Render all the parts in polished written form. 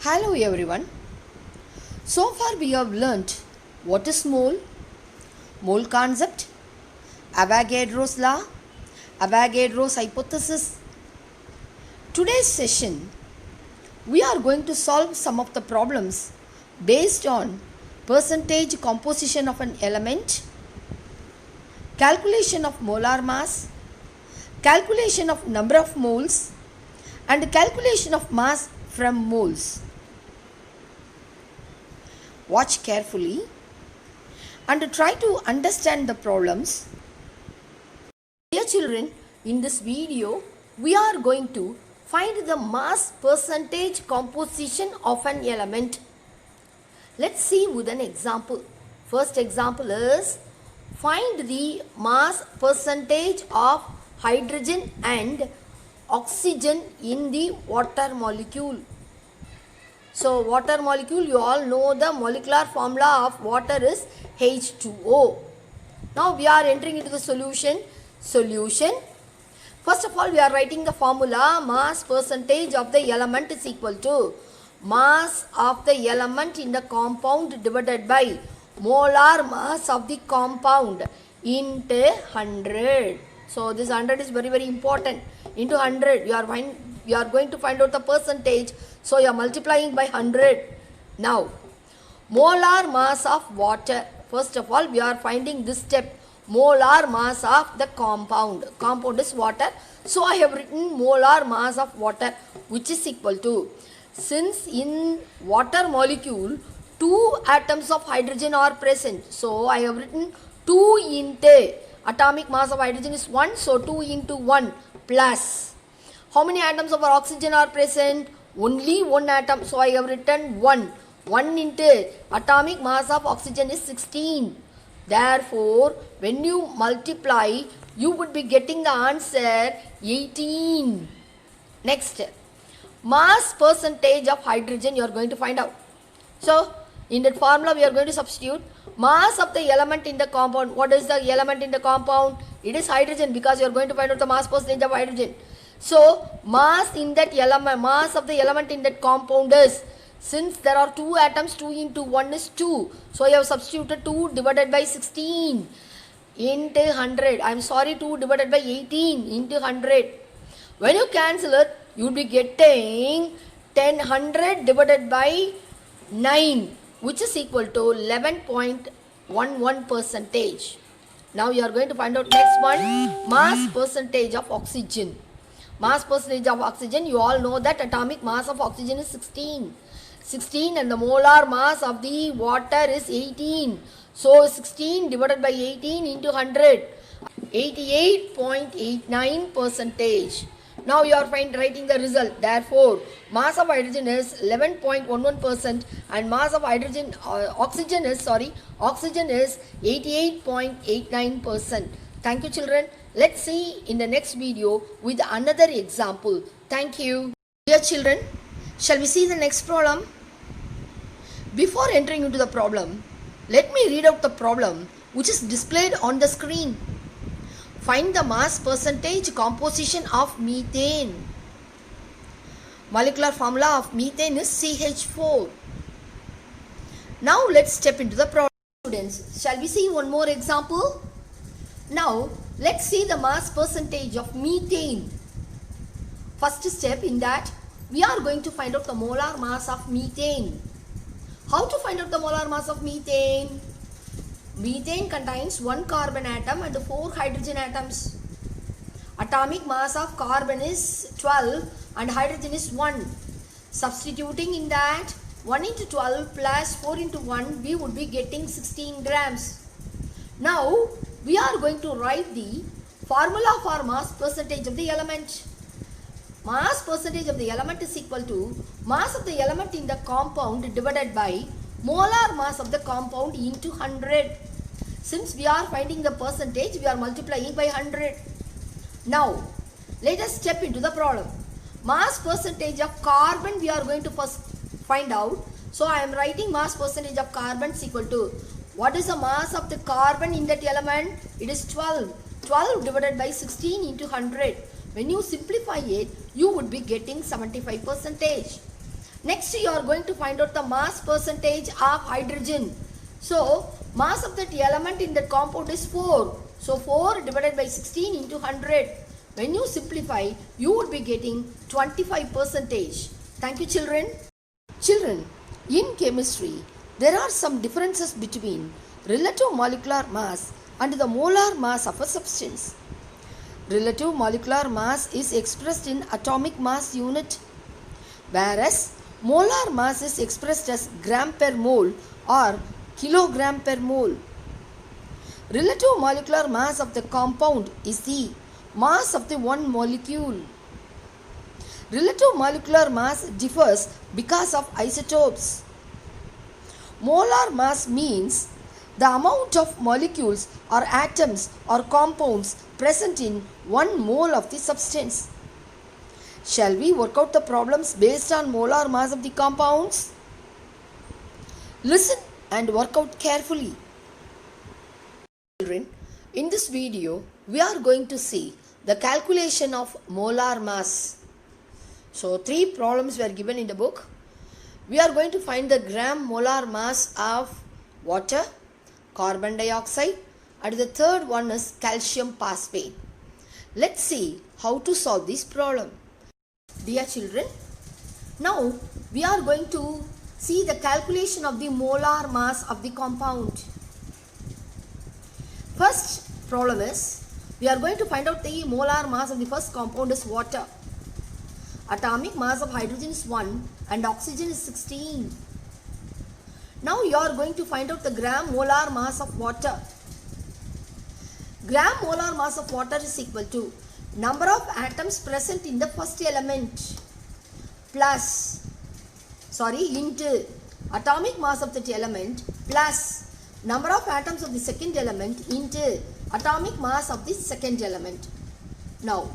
Hello everyone. So far we have learnt what is mole concept, Avogadro's law, Avogadro's hypothesis. Today's session we are going to solve some of the problems based on percentage composition of an element, calculation of molar mass, calculation of number of moles, and calculation of mass from moles. Watch carefully and try to understand the problems. Dear children, in this video, we are going to find the mass percentage composition of an element. Let's see with an example. First example is find the mass percentage of hydrogen and oxygen in the water molecule. So water molecule, you all know the molecular formula of water is H2O. Now we are entering into the solution. First of all, we are writing the formula. Mass percentage of the element is equal to mass of the element in the compound divided by molar mass of the compound into 100. So this 100 is very important. Into 100, you are going to find out the percentage. So you are multiplying by 100. Now, molar mass of water. First of all, we are finding this step. Molar mass of the compound. Compound is water. So I have written molar mass of water, which is equal to, since in water molecule 2 atoms of hydrogen are present, so I have written 2 into atomic mass of hydrogen is 1, so 2 into 1 plus how many atoms of oxygen are present? Only 1 atom, so I have written 1. 1 into atomic mass of oxygen is 16. Therefore, when you multiply, you would be getting the answer 18. Next, mass percentage of hydrogen you are going to find out. So, in that formula we are going to substitute mass of the element in the compound. What is the element in the compound? It is hydrogen, because you are going to find out the mass percentage of hydrogen. So, mass in that element, mass of the element in that compound is, since there are 2 atoms, 2 into 1 is 2. So, you have substituted 2 divided by 16 into 100. I am sorry, 2 divided by 18 into 100. When you cancel it, you will be getting 100 divided by 9, which is equal to 11.11 percentage. Now, you are going to find out next one, mass percentage of oxygen. Mass percentage of oxygen, you all know that atomic mass of oxygen is 16. 16 and the molar mass of the water is 18. So 16 divided by 18 into 100, 88.89 percentage. Now you are writing the result. Therefore, mass of hydrogen is 11.11% and mass of oxygen is 88.89%. Thank you children. Let's see in the next video with another example. Thank you. Dear children, shall we see the next problem? Before entering into the problem, let me read out the problem which is displayed on the screen. Find the mass percentage composition of methane. Molecular formula of methane is CH4. Now let's step into the problem. Students, shall we see one more example? Now, let's see the mass percentage of methane. First step in that, we are going to find out the molar mass of methane. How to find out the molar mass of methane? Methane contains 1 carbon atom and 4 hydrogen atoms. Atomic mass of carbon is 12 and hydrogen is 1. Substituting in that, 1 into 12 plus 4 into 1, we would be getting 16 grams. Now, we are going to write the formula for mass percentage of the element. Mass percentage of the element is equal to mass of the element in the compound divided by molar mass of the compound into 100. Since we are finding the percentage, we are multiplying by 100. Now, let us step into the problem. Mass percentage of carbon we are going to first find out. So, I am writing mass percentage of carbon is equal to, what is the mass of the carbon in that element? It is 12. 12 divided by 16 into 100. When you simplify it, you would be getting 75%. Next, you are going to find out the mass percentage of hydrogen. So, mass of that element in that compound is 4. So, 4 divided by 16 into 100. When you simplify, you would be getting 25 percentage. Thank you, children. Children, in chemistry, there are some differences between relative molecular mass and the molar mass of a substance. Relative molecular mass is expressed in atomic mass unit, whereas molar mass is expressed as gram per mole or kilogram per mole. Relative molecular mass of the compound is the mass of the one molecule. Relative molecular mass differs because of isotopes. Molar mass means the amount of molecules or atoms or compounds present in 1 mole of the substance. Shall we work out the problems based on molar mass of the compounds? Listen and work out carefully. Children, in this video, we are going to see the calculation of molar mass. So, 3 problems were given in the book. We are going to find the gram molar mass of water, carbon dioxide, and the third one is calcium phosphate. Let's see how to solve this problem. Dear children, now we are going to see the calculation of the molar mass of the compound. First problem is, we are going to find out the molar mass of the first compound is water. Atomic mass of hydrogen is 1 and oxygen is 16. Now you are going to find out the gram molar mass of water. Gram molar mass of water is equal to number of atoms present in the first element into atomic mass of that element plus number of atoms of the second element into atomic mass of the second element. Now,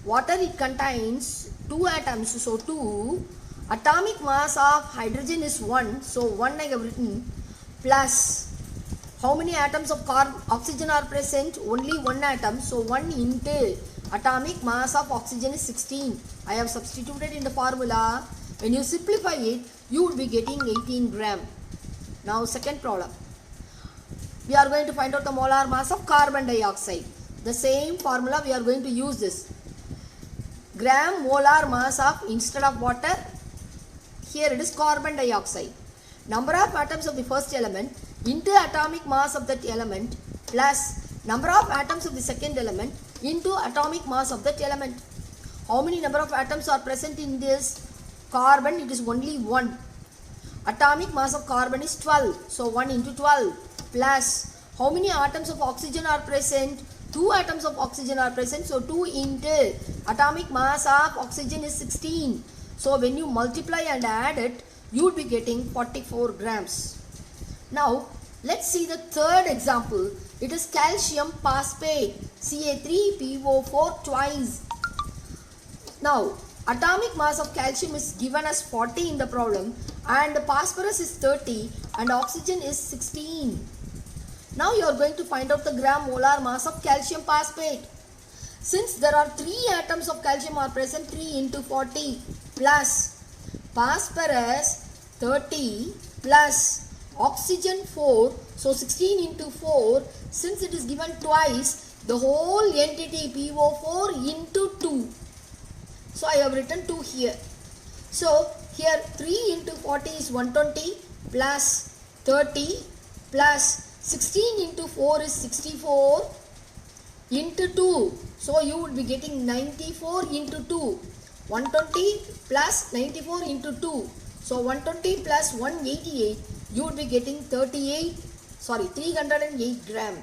water, it contains 2 atoms, so 2. Atomic mass of hydrogen is 1, so 1 I have written, plus how many atoms of oxygen are present? Only 1 atom, so 1 into atomic mass of oxygen is 16. I have substituted in the formula. When you simplify it, you would be getting 18 gram. Now, second problem. We are going to find out the molar mass of carbon dioxide. The same formula we are going to use this. Gram molar mass of, instead of water, here it is carbon dioxide. Number of atoms of the first element into atomic mass of that element plus number of atoms of the second element into atomic mass of that element. How many number of atoms are present in this carbon? It is only 1. Atomic mass of carbon is 12. So 1 into 12 plus how many atoms of oxygen are present? 2 atoms of oxygen are present. So 2 into atomic mass of oxygen is 16. So when you multiply and add it, you would be getting 44 grams. Now let's see the third example. It is calcium phosphate, Ca3PO4 twice. Now atomic mass of calcium is given as 40 in the problem and phosphorus is 30 and oxygen is 16. Now you are going to find out the gram molar mass of calcium phosphate. Since there are 3 atoms of calcium are present, 3 into 40 plus phosphorus 30 plus oxygen 4, so 16 into 4, since it is given twice, the whole entity PO4 into 2. So I have written 2 here. So here 3 into 40 is 120 plus 30 plus 16 into 4 is 64 into 2. So you would be getting 94 into 2. 120 plus 94 into 2. So 120 plus 188, you would be getting 308 gram.